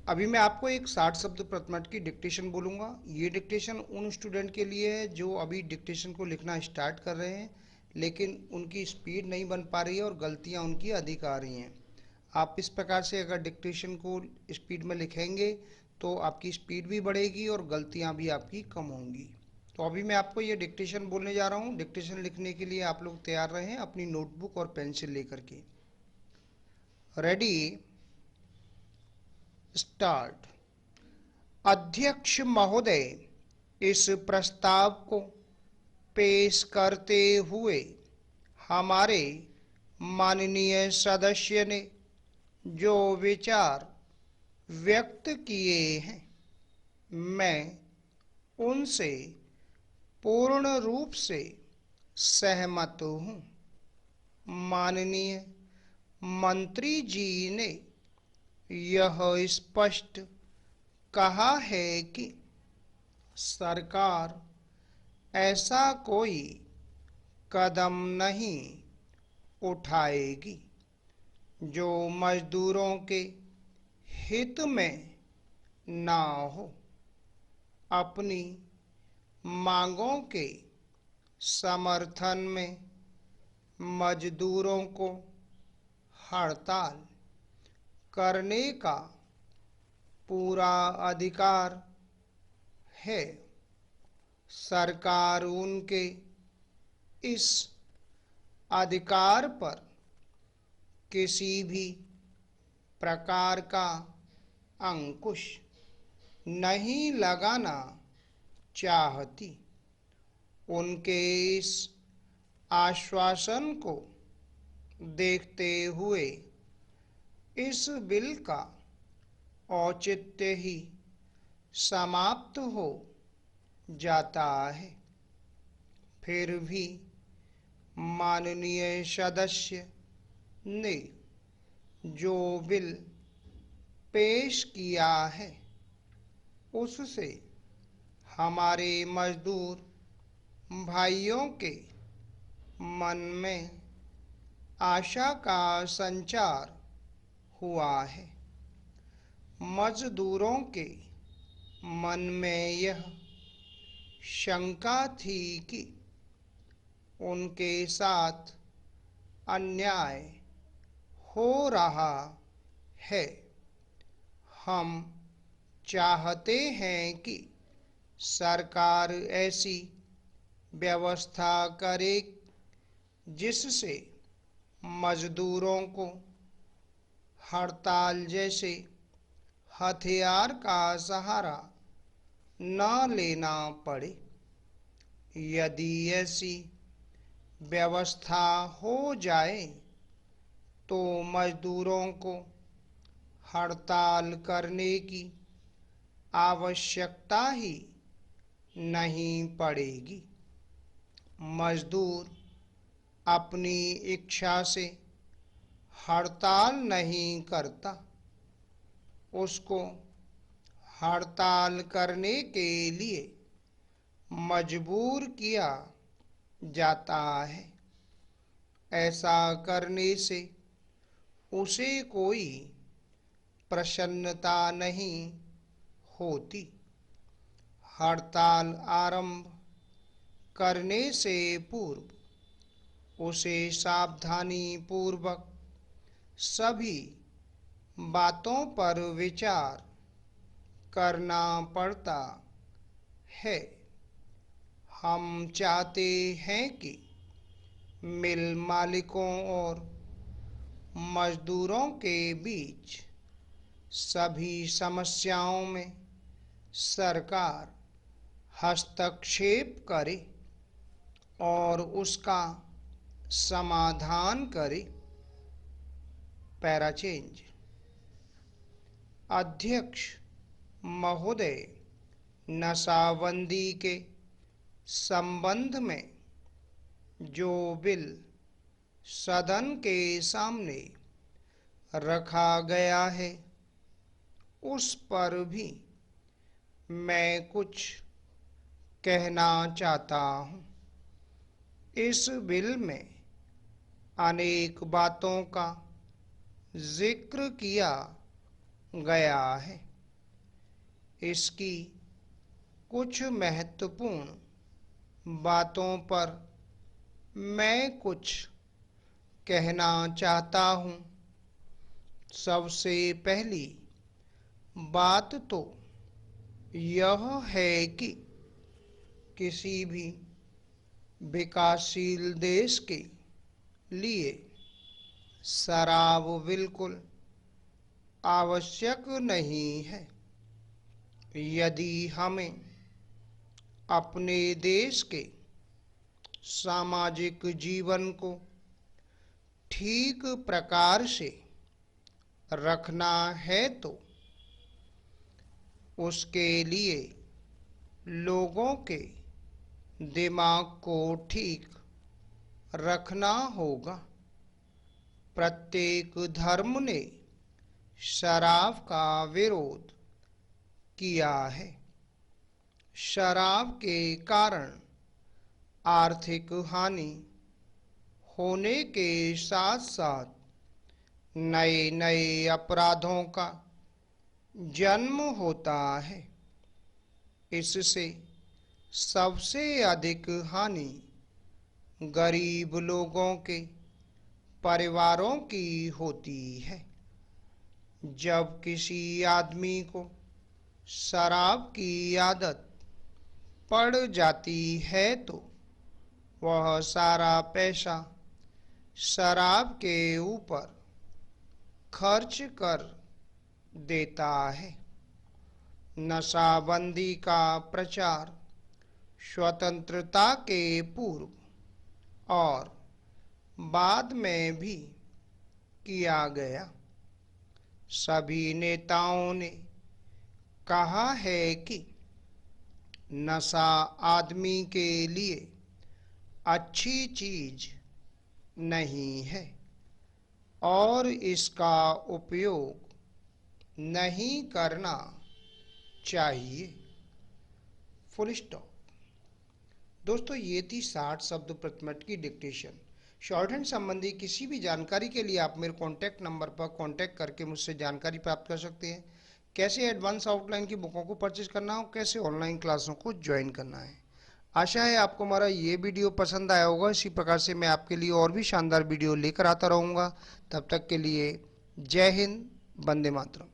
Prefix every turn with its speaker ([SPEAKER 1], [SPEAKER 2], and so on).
[SPEAKER 1] अभी मैं आपको एक 60 शब्द प्रति मिनट की डिक्टेशन बोलूँगा। ये डिक्टेशन उन स्टूडेंट के लिए है जो अभी डिक्टेशन को लिखना स्टार्ट कर रहे हैं, लेकिन उनकी स्पीड नहीं बन पा रही है और गलतियाँ उनकी अधिक आ रही हैं। आप इस प्रकार से अगर डिक्टेशन को स्पीड में लिखेंगे तो आपकी स्पीड भी बढ़ेगी और गलतियाँ भी आपकी कम होंगी। तो अभी मैं आपको ये डिक्टेशन बोलने जा रहा हूँ। डिक्टेशन लिखने के लिए आप लोग तैयार रहें अपनी नोटबुक और पेंसिल लेकर के। Ready, start. अध्यक्ष महोदय, इस प्रस्ताव को पेश करते हुए हमारे माननीय सदस्य ने जो विचार व्यक्त किए हैं, मैं उनसे पूर्ण रूप से सहमत हूँ। माननीय मंत्री जी ने यह स्पष्ट कहा है कि सरकार ऐसा कोई कदम नहीं उठाएगी जो मजदूरों के हित में ना हो। अपनी मांगों के समर्थन में मजदूरों को हड़ताल करने का पूरा अधिकार है। सरकार उनके इस अधिकार पर किसी भी प्रकार का अंकुश नहीं लगाना चाहती। उनके इस आश्वासन को देखते हुए इस बिल का औचित्य ही समाप्त हो जाता है। फिर भी माननीय सदस्य ने जो बिल पेश किया है उससे हमारे मजदूर भाइयों के मन में आशा का संचार हुआ है। मजदूरों के मन में यह शंका थी कि उनके साथ अन्याय हो रहा है। हम चाहते हैं कि सरकार ऐसी व्यवस्था करे जिससे मजदूरों को हड़ताल जैसे हथियार का सहारा न लेना पड़े। यदि ऐसी व्यवस्था हो जाए तो मजदूरों को हड़ताल करने की आवश्यकता ही नहीं पड़ेगी। मजदूर अपनी इच्छा से हड़ताल नहीं करता, उसको हड़ताल करने के लिए मजबूर किया जाता है। ऐसा करने से उसे कोई प्रसन्नता नहीं होती। हड़ताल आरंभ करने से पूर्व उसे सावधानी पूर्वक सभी बातों पर विचार करना पड़ता है। हम चाहते हैं कि मिल मालिकों और मजदूरों के बीच सभी समस्याओं में सरकार हस्तक्षेप करे और उसका समाधान करे। Para change. अध्यक्ष महोदय, नशाबंदी के संबंध में जो बिल सदन के सामने रखा गया है उस पर भी मैं कुछ कहना चाहता हूँ। इस बिल में अनेक बातों का जिक्र किया गया है। इसकी कुछ महत्वपूर्ण बातों पर मैं कुछ कहना चाहता हूँ। सबसे पहली बात तो यह है कि किसी भी विकासशील देश के लिए शराब बिल्कुल आवश्यक नहीं है। यदि हमें अपने देश के सामाजिक जीवन को ठीक प्रकार से रखना है तो उसके लिए लोगों के दिमाग को ठीक रखना होगा। प्रत्येक धर्म ने शराब का विरोध किया है। शराब के कारण आर्थिक हानि होने के साथ साथ नए नए अपराधों का जन्म होता है। इससे सबसे अधिक हानि गरीब लोगों के परिवारों की होती है। जब किसी आदमी को शराब की आदत पड़ जाती है तो वह सारा पैसा शराब के ऊपर खर्च कर देता है। नशाबंदी का प्रचार स्वतंत्रता के पूर्व और बाद में भी किया गया। सभी नेताओं ने कहा है कि नशा आदमी के लिए अच्छी चीज नहीं है और इसका उपयोग नहीं करना चाहिए। Full stop. दोस्तों, ये थी 60 शब्द प्रति मिनट की डिक्टेशन। शॉर्ट हैंड संबंधी किसी भी जानकारी के लिए आप मेरे कॉन्टैक्ट नंबर पर कॉन्टैक्ट करके मुझसे जानकारी प्राप्त कर सकते हैं। कैसे एडवांस आउटलाइन की बुकों को परचेज करना हो, कैसे ऑनलाइन क्लासों को ज्वाइन करना है। आशा है आपको हमारा ये वीडियो पसंद आया होगा। इसी प्रकार से मैं आपके लिए और भी शानदार वीडियो लेकर आता रहूँगा। तब तक के लिए जय हिंद, वंदे मातरम।